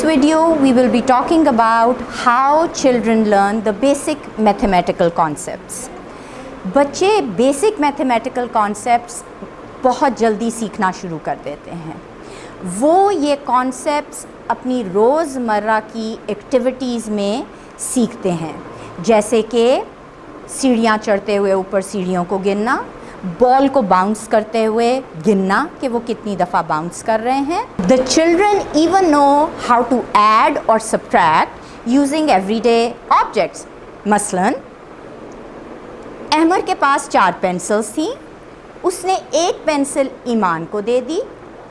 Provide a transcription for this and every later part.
video, we will be talking about how children learn the basic mathematical concepts. बच्चे basic mathematical concepts बहुत जल्दी सीखना शुरू कर देते हैं. वो ये concepts अपनी रोज़मर्रा की एक्टिविटीज़ में सीखते हैं, जैसे कि सीढ़ियाँ चढ़ते हुए ऊपर सीढ़ियों को गिनना, बॉल को बाउंस करते हुए गिनना कि वो कितनी दफ़ा बाउंस कर रहे हैं. The children even know how to add और सब्ट्रैक्ट यूजिंग एवरीडे ऑब्जेक्ट्स. मसलन अहमर के पास 4 पेंसिल्स थी, उसने एक पेंसिल ईमान को दे दी.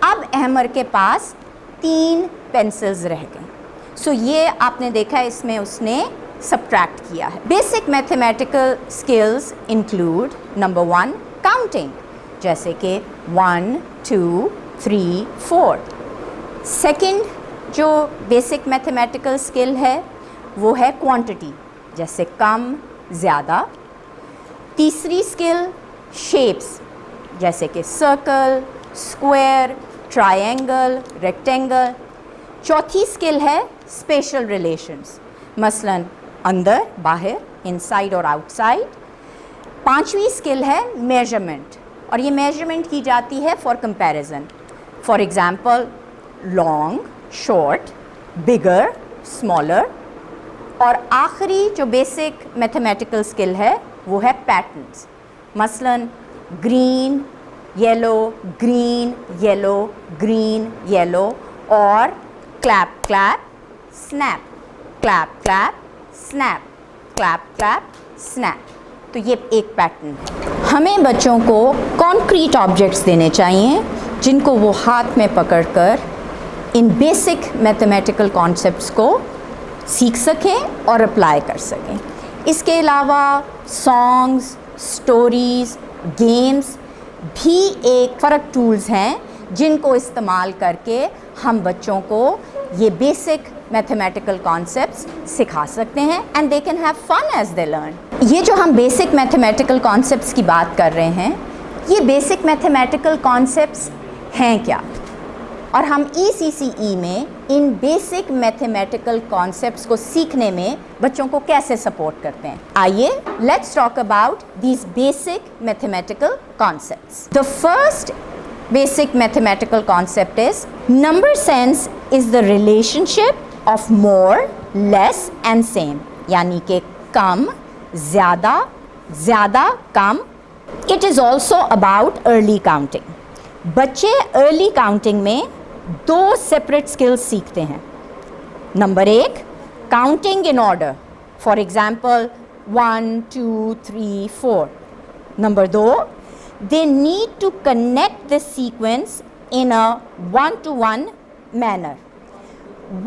अब अहमर के पास 3 पेंसिल्स रह गई. सो ये आपने देखा, इसमें उसने सब्ट्रैक्ट किया है. Basic mathematical skills include number 1 counting, जैसे कि 1 2 3 4. सेकंड जो बेसिक मैथमेटिकल स्किल है वो है क्वांटिटी, जैसे कम ज़्यादा. तीसरी स्किल शेप्स, जैसे कि सर्कल, स्क्वायर, ट्रायंगल, रेक्टेंगल. चौथी स्किल है स्पेशल रिलेशंस, मसलन अंदर बाहर, इनसाइड और आउटसाइड. पांचवी स्किल है मेजरमेंट, और ये मेजरमेंट की जाती है for comparison. For example long, short, bigger, smaller. और आखिरी जो बेसिक मैथमेटिकल स्किल है वो है पैटर्न्स, मसलन green yellow, green yellow, green yellow, और clap clap snap, clap clap snap, clap clap snap. तो ये एक पैटर्न है. हमें बच्चों को कॉन्क्रीट ऑब्जेक्ट्स देने चाहिए जिनको वो हाथ में पकड़कर इन बेसिक मैथमेटिकल कॉन्सेप्ट्स को सीख सकें और अप्लाई कर सकें. इसके अलावा सॉन्ग्स, स्टोरीज़, गेम्स भी एक फ़र्क टूल्स हैं जिनको इस्तेमाल करके हम बच्चों को ये बेसिक मैथमेटिकल कॉन्सेप्ट्स सिखा सकते हैं, and they can have fun as they learn. ये जो हम बेसिक मैथमेटिकल कॉन्सेप्ट्स की बात कर रहे हैं, ये बेसिक मैथमेटिकल कॉन्सेप्ट्स हैं क्या, और हम ECCE में इन बेसिक मैथमेटिकल कॉन्सेप्ट्स को सीखने में बच्चों को कैसे सपोर्ट करते हैं. आइए let's talk about these basic mathematical concepts. The first basic mathematical concept is number sense is the relationship of more, less and same, यानी कि कम, ज़्यादा, ज़्यादा, कम. It is also about early counting. बच्चे early counting में 2 separate skills सीखते हैं. Number 1 counting in order, for example 1 2 3 4. Number 2 they need to connect the sequence in a one-to-one manner.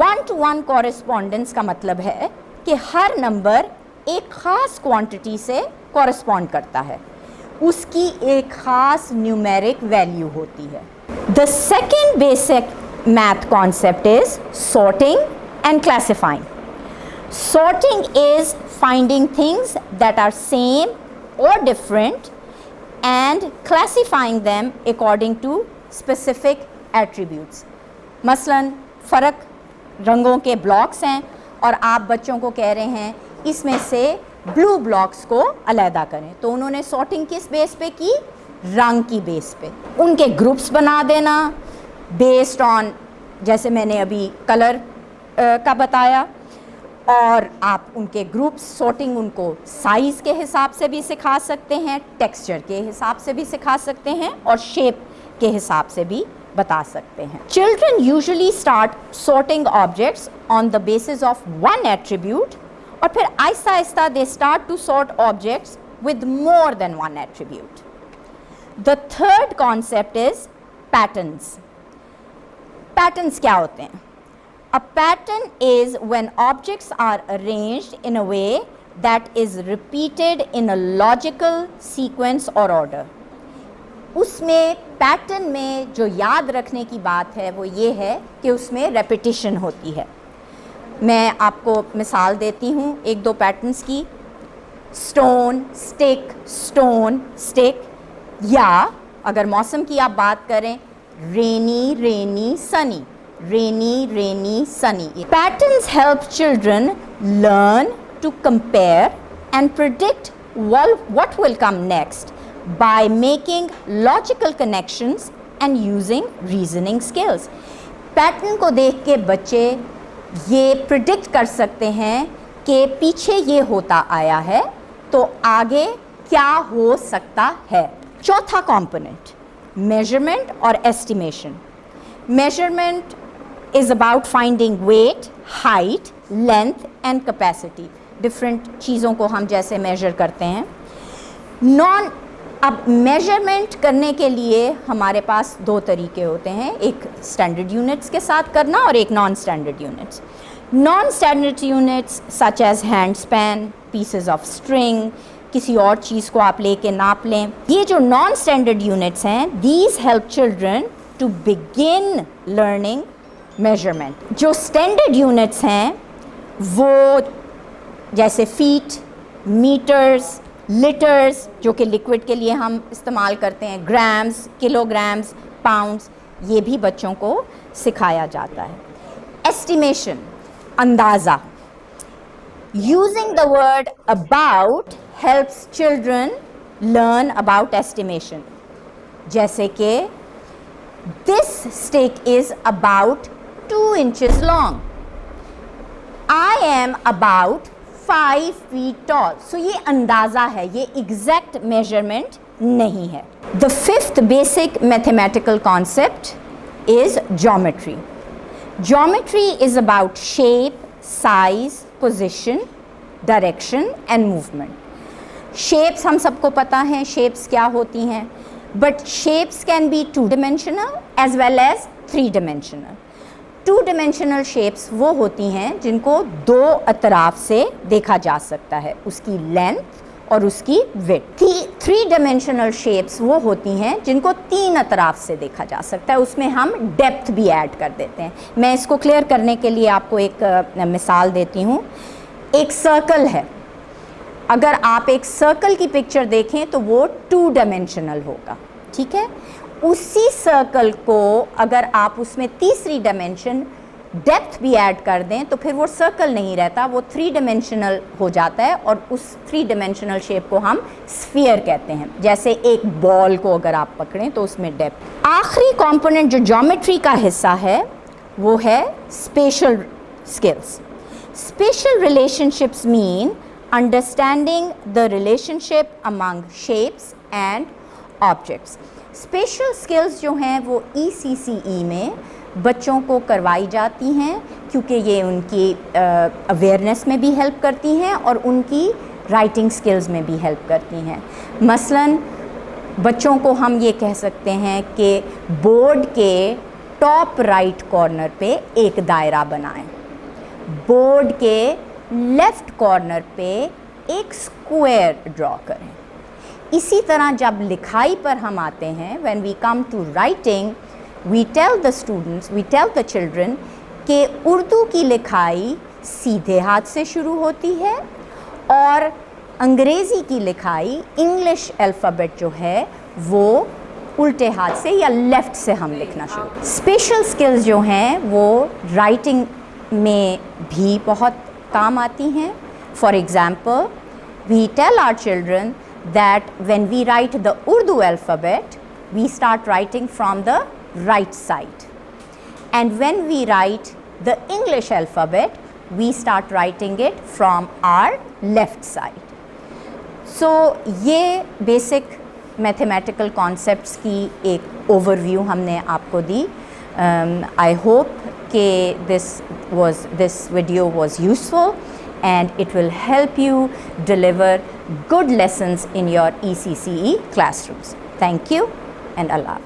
One-to-one correspondence का मतलब है कि हर नंबर एक ख़ास क्वांटिटी से कॉरस्पॉन्ड करता है, उसकी एक ख़ास न्यूमेरिक वैल्यू होती है. The second basic math concept is sorting and classifying. Sorting is finding things that are same or different and classifying them according to specific attributes. मसलन फ़र्क रंगों के ब्लॉक्स हैं और आप बच्चों को कह रहे हैं इसमें से ब्लू ब्लॉक्स को अलहदा करें, तो उन्होंने सॉर्टिंग किस बेस पे की? रंग की बेस पे. उनके ग्रुप्स बना देना बेस्ड ऑन, जैसे मैंने अभी कलर का बताया, और आप उनके ग्रुप्स सॉर्टिंग उनको साइज़ के हिसाब से भी सिखा सकते हैं, टेक्सचर के हिसाब से भी सिखा सकते हैं, और शेप के हिसाब से भी बता सकते हैं. Children usually start sorting objects on the basis of one attribute, और फिर आहिस्ता आहिस्ता they start to sort objects with more than one attribute. The third concept is patterns. Patterns क्या होते हैं? A pattern is when objects are arranged in a way that is repeated in a logical sequence or order. उसमें pattern में जो याद रखने की बात है वो ये है कि उसमें रेपिटिशन होती है. मैं आपको मिसाल देती हूँ 1-2 पैटर्न्स की. Stone, stick, stone, stick. या अगर मौसम की आप बात करें, रेनी, रेनी, Sunny. rainy, sunny. Patterns help children learn to compare and predict what will come next by making logical connections and using reasoning skills. Pattern को देख के बच्चे ये प्रिडिक्ट कर सकते हैं कि पीछे ये होता आया है तो आगे क्या हो सकता है। चौथा कंपोनेंट मेजरमेंट और estimation. Measurement is about finding weight, height, length and capacity. Different चीज़ों को हम जैसे मेजर करते हैं। अब मेजरमेंट करने के लिए हमारे पास दो तरीके होते हैं, एक स्टैंडर्ड यूनिट्स के साथ करना और एक non standard units. Non standard units such as hand span, pieces of string, किसी और चीज़ को आप लेके नाप लें। ये जो नॉन स्टैंडर्ड यूनिट्स हैं, these help children to begin learning measurement. जो स्टैंडर्ड यूनिट्स हैं वो जैसे फीट, मीटर्स, लीटर्स जो कि लिक्विड के लिए हम इस्तेमाल करते हैं, ग्राम्स, किलोग्राम्स, पाउंड्स, ये भी बच्चों को सिखाया जाता है। एस्टिमेशन, अंदाज़ा। Using the word about helps children learn about estimation. जैसे कि this stick is about 2 inches long. I am about 5 feet tall. So ये अंदाज़ा है, ये exact measurement नहीं है। The fifth basic mathematical concept is geometry. Geometry is about shape, size, position, direction and movement. Shapes हम सबको पता है, shapes क्या होती हैं, but shapes can be 2-dimensional as well as 3-dimensional. 2-dimensional shapes वो होती हैं जिनको दो अतराफ से देखा जा सकता है, उसकी लेंथ और उसकी विड्थ। 3-dimensional shapes वो होती हैं जिनको 3 अतराफ से देखा जा सकता है, उसमें हम डेप्थ भी ऐड कर देते हैं। मैं इसको क्लियर करने के लिए आपको एक मिसाल देती हूँ। एक सर्कल है, अगर आप एक सर्कल की पिक्चर देखें तो वो 2-dimensional होगा, ठीक है। उसी सर्कल को अगर आप उसमें तीसरी डायमेंशन डेप्थ भी ऐड कर दें तो फिर वो सर्कल नहीं रहता, वो 3-dimensional हो जाता है और उस 3-dimensional शेप को हम स्फीयर कहते हैं। जैसे एक बॉल को अगर आप पकड़ें तो उसमें डेप्थ। आखिरी कंपोनेंट जो ज्योमेट्री का हिस्सा है वो है special skills. Special relationships mean understanding the relationship among shapes and objects. Special skills जो हैं वो ECCE में बच्चों को करवाई जाती हैं क्योंकि ये उनकी अवेयरनेस में भी हेल्प करती हैं और उनकी राइटिंग स्किल्स में भी हेल्प करती हैं। मसलन बच्चों को हम ये कह सकते हैं कि बोर्ड के टॉप राइट कॉर्नर पे एक दायरा बनाएं, बोर्ड के लेफ़्ट कॉर्नर पे एक स्क्वायर ड्रॉ करें। इसी तरह जब लिखाई पर हम आते हैं, when we come to writing, we tell the students, we tell the children कि उर्दू की लिखाई सीधे हाथ से शुरू होती है और अंग्रेज़ी की लिखाई इंग्लिश अल्फ़ाबेट जो है वो उल्टे हाथ से या लेफ़्ट से हम लिखना शुरू। स्पेशल स्किल्स जो हैं वो राइटिंग में भी बहुत काम आती हैं। For example, we tell our children that when we write the Urdu alphabet, we start writing from the right side. And when we write the English alphabet, we start writing it from our left side. So, ये basic mathematical concepts की एक overview हमने आपको दी। I hope कि this video was useful and it will help you deliver good lessons in your ECCE classrooms. Thank you and Allah.